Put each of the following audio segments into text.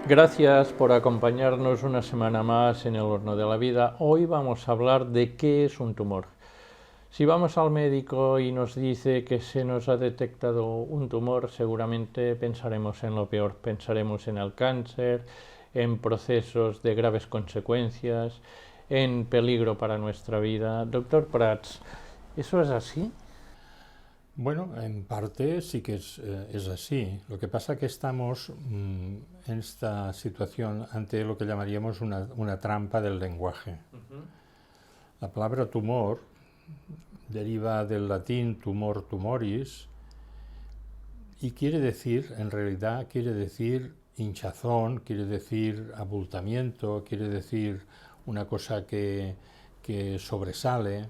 Gracias por acompañarnos una semana más en el Horno de la Vida. Hoy vamos a hablar de qué es un tumor. Si vamos al médico y nos dice que se nos ha detectado un tumor, seguramente pensaremos en lo peor, pensaremos en el cáncer, en procesos de graves consecuencias, en peligro para nuestra vida. Doctor Prats, ¿eso es así? Bueno, en parte sí que es así. Lo que pasa es que estamos en esta situación ante lo que llamaríamos una trampa del lenguaje. La palabra tumor deriva del latín tumor tumoris y quiere decir, en realidad, quiere decir hinchazón, quiere decir abultamiento, quiere decir una cosa que sobresale.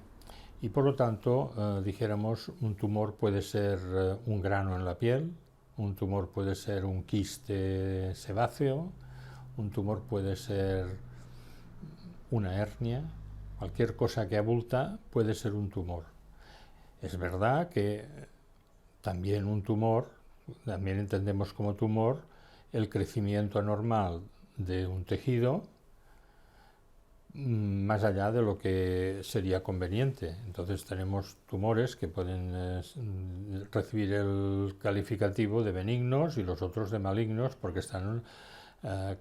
Y por lo tanto, dijéramos, un tumor puede ser un grano en la piel, un tumor puede ser un quiste sebáceo, un tumor puede ser una hernia, cualquier cosa que abulta puede ser un tumor. Es verdad que también un tumor, también entendemos como tumor el crecimiento anormal de un tejido más allá de lo que sería conveniente. Entonces tenemos tumores que pueden recibir el calificativo de benignos y los otros de malignos porque están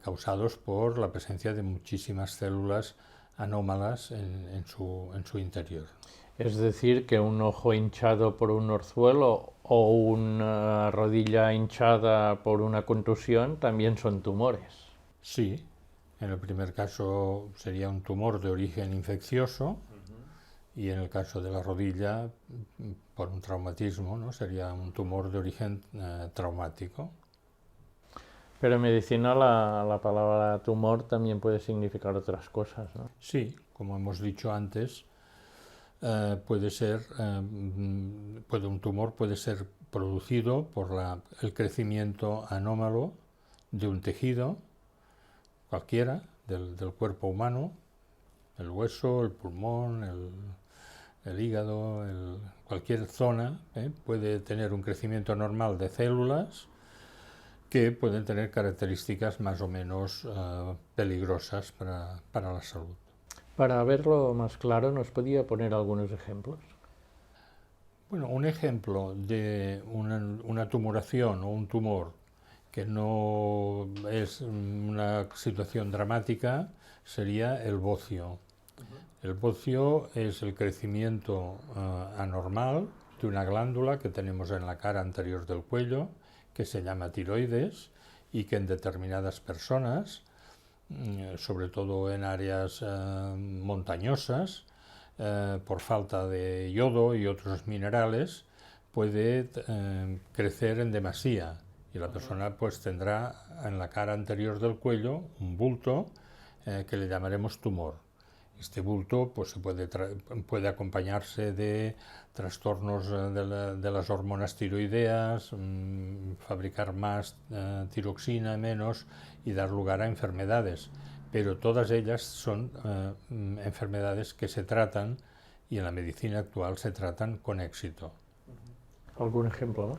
causados por la presencia de muchísimas células anómalas en su interior. Es decir, que un ojo hinchado por un orzuelo o una rodilla hinchada por una contusión también son tumores. Sí, en el primer caso sería un tumor de origen infeccioso y en el caso de la rodilla, por un traumatismo, ¿no? Sería un tumor de origen traumático. Pero en medicina la palabra tumor también puede significar otras cosas, ¿no? Sí, como hemos dicho antes, puede ser, un tumor puede ser producido por el crecimiento anómalo de un tejido cualquiera del cuerpo humano, el hueso, el pulmón, el hígado, cualquier zona puede tener un crecimiento normal de células que pueden tener características más o menos peligrosas para la salud. Para verlo más claro, ¿nos podía poner algunos ejemplos? Bueno, un ejemplo de una tumoración o un tumor que no es una situación dramática sería el bocio. El bocio es el crecimiento anormal de una glándula que tenemos en la cara anterior del cuello, que se llama tiroides, y que en determinadas personas, sobre todo en áreas montañosas, por falta de yodo y otros minerales, puede crecer en demasía y la persona pues tendrá en la cara anterior del cuello un bulto que le llamaremos tumor. Este bulto pues, puede acompañarse de trastornos de las hormonas tiroideas, fabricar más tiroxina, menos, y dar lugar a enfermedades. Pero todas ellas son enfermedades que se tratan y en la medicina actual se tratan con éxito. ¿Algún ejemplo más?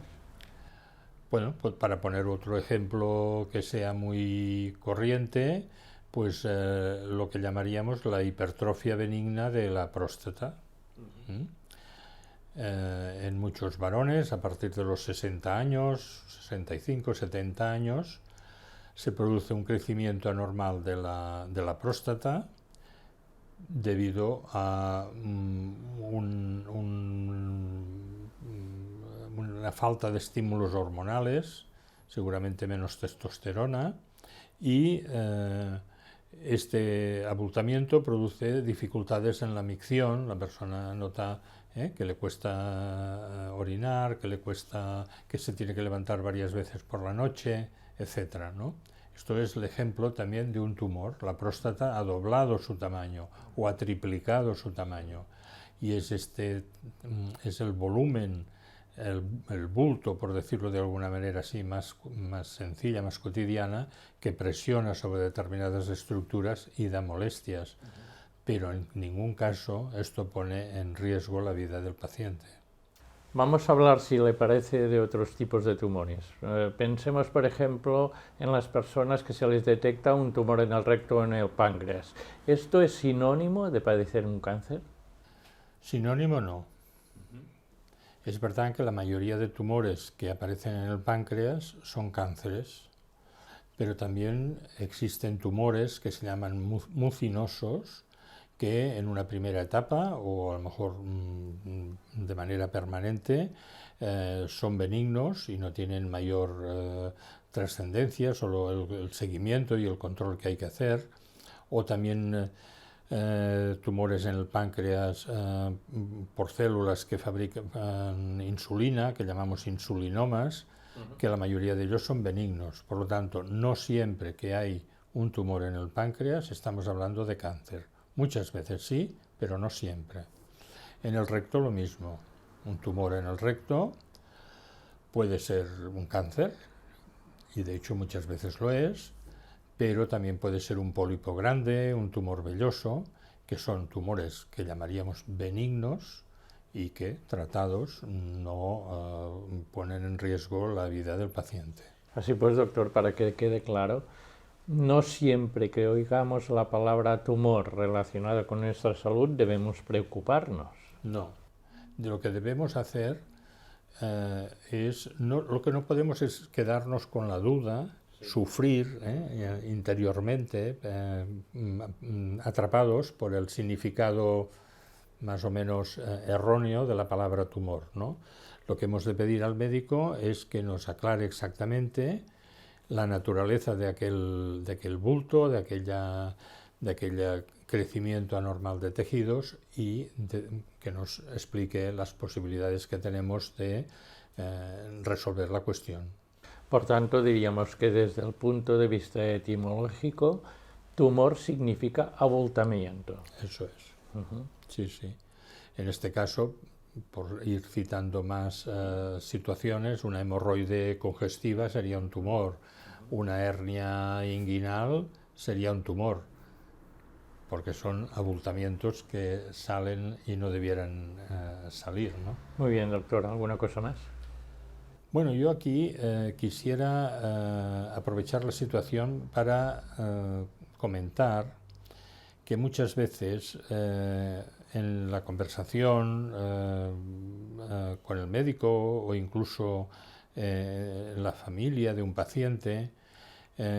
Bueno, pues para poner otro ejemplo que sea muy corriente, pues lo que llamaríamos la hipertrofia benigna de la próstata. ¿Mm? En muchos varones, a partir de los 60 años, 65, 70 años, se produce un crecimiento anormal de la próstata debido a una falta de estímulos hormonales, seguramente menos testosterona, y este abultamiento produce dificultades en la micción, la persona nota que le cuesta orinar, que se tiene que levantar varias veces por la noche, etcétera, ¿no? Esto es el ejemplo también de un tumor. La próstata ha doblado su tamaño o ha triplicado su tamaño. Y es el volumen, el bulto, por decirlo de alguna manera así, más sencilla, más cotidiana, que presiona sobre determinadas estructuras y da molestias. Pero en ningún caso esto pone en riesgo la vida del paciente. Vamos a hablar, si le parece, de otros tipos de tumores. Pensemos, por ejemplo, en las personas que se les detecta un tumor en el recto o en el páncreas. ¿Esto es sinónimo de padecer un cáncer? Sinónimo no. Es verdad que la mayoría de tumores que aparecen en el páncreas son cánceres, pero también existen tumores que se llaman mucinosos, que en una primera etapa o a lo mejor de manera permanente son benignos y no tienen mayor trascendencia, solo el seguimiento y el control que hay que hacer, o también tumores en el páncreas por células que fabrican insulina, que llamamos insulinomas, que la mayoría de ellos son benignos. Por lo tanto, no siempre que hay un tumor en el páncreas estamos hablando de cáncer. Muchas veces sí, pero no siempre. En el recto lo mismo. Un tumor en el recto puede ser un cáncer, y de hecho muchas veces lo es, pero también puede ser un pólipo grande, un tumor velloso, que son tumores que llamaríamos benignos y que, tratados, no ponen en riesgo la vida del paciente. Así pues, doctor, para que quede claro, no siempre que oigamos la palabra tumor relacionada con nuestra salud debemos preocuparnos. No. De lo que debemos hacer lo que no podemos es quedarnos con la duda, sufrir interiormente, atrapados por el significado más o menos erróneo de la palabra tumor, ¿no? Lo que hemos de pedir al médico es que nos aclare exactamente la naturaleza de aquel bulto, de aquel crecimiento anormal de tejidos y que nos explique las posibilidades que tenemos de resolver la cuestión. Por tanto, diríamos que desde el punto de vista etimológico, tumor significa abultamiento. Eso es. Sí, sí. En este caso, por ir citando más situaciones, una hemorroide congestiva sería un tumor, una hernia inguinal sería un tumor, porque son abultamientos que salen y no debieran salir, ¿no? Muy bien, doctor. ¿Alguna cosa más? Bueno, yo aquí quisiera aprovechar la situación para comentar que muchas veces en la conversación con el médico o incluso en la familia de un paciente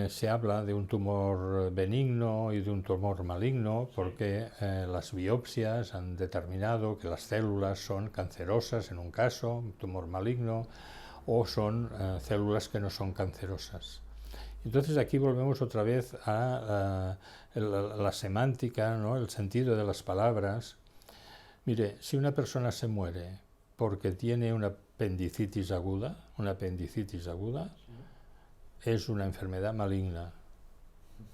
se habla de un tumor benigno y de un tumor maligno porque las biopsias han determinado que las células son cancerosas en un caso, un tumor maligno, o son células que no son cancerosas. Entonces aquí volvemos otra vez a la semántica, ¿no? El sentido de las palabras. Mire, si una persona se muere porque tiene una apendicitis aguda, es una enfermedad maligna,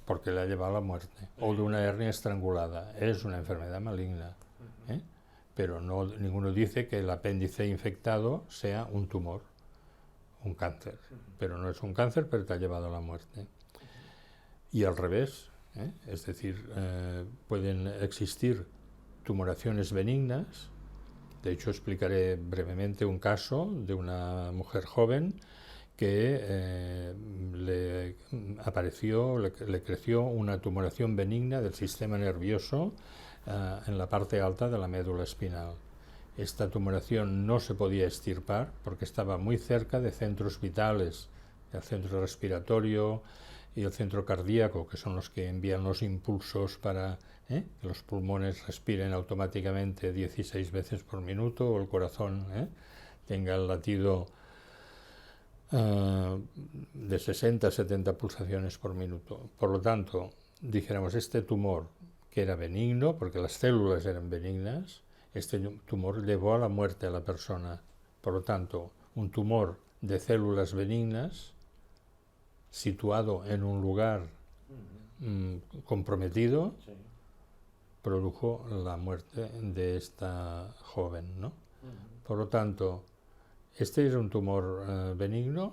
porque le ha llevado a la muerte, o de una hernia estrangulada, es una enfermedad maligna. Pero ninguno dice que el apéndice infectado sea un tumor, un cáncer, pero no es un cáncer, pero te ha llevado a la muerte. Y al revés, es decir, pueden existir tumoraciones benignas. De hecho, explicaré brevemente un caso de una mujer joven que le creció una tumoración benigna del sistema nervioso en la parte alta de la médula espinal. Esta tumoración no se podía extirpar porque estaba muy cerca de centros vitales, el centro respiratorio y el centro cardíaco, que son los que envían los impulsos para que los pulmones respiren automáticamente 16 veces por minuto o el corazón tenga el latido de 60 a 70 pulsaciones por minuto. Por lo tanto, dijéramos, este tumor, que era benigno, porque las células eran benignas, este tumor llevó a la muerte a la persona. Por lo tanto, un tumor de células benignas, situado en un lugar comprometido, produjo la muerte de esta joven, ¿no? Por lo tanto, este es un tumor benigno.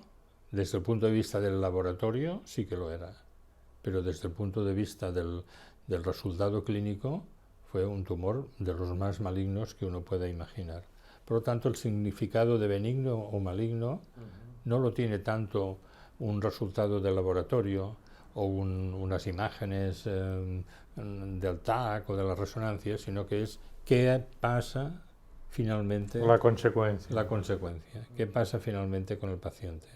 Desde el punto de vista del laboratorio sí que lo era, pero desde el punto de vista del resultado clínico fue un tumor de los más malignos que uno pueda imaginar. Por lo tanto, el significado de benigno o maligno no lo tiene tanto un resultado de laboratorio o unas imágenes del TAC o de la resonancia, sino que es qué pasa finalmente. La consecuencia. La consecuencia. ¿Qué pasa finalmente con el paciente?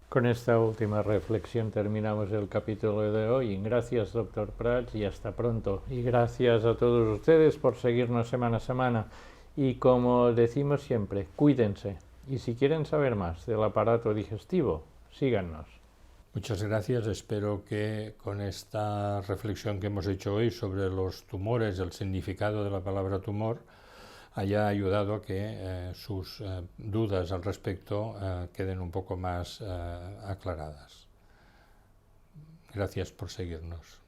Con esta última reflexión terminamos el capítulo de hoy. Gracias, doctor Prats, y hasta pronto. Y gracias a todos ustedes por seguirnos semana a semana. Y como decimos siempre, cuídense. Y si quieren saber más del aparato digestivo, síganos. Muchas gracias. Espero que con esta reflexión que hemos hecho hoy sobre los tumores, el significado de la palabra tumor, haya ayudado a que sus dudas al respecto queden un poco más aclaradas. Gracias por seguirnos.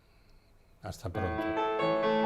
Hasta pronto.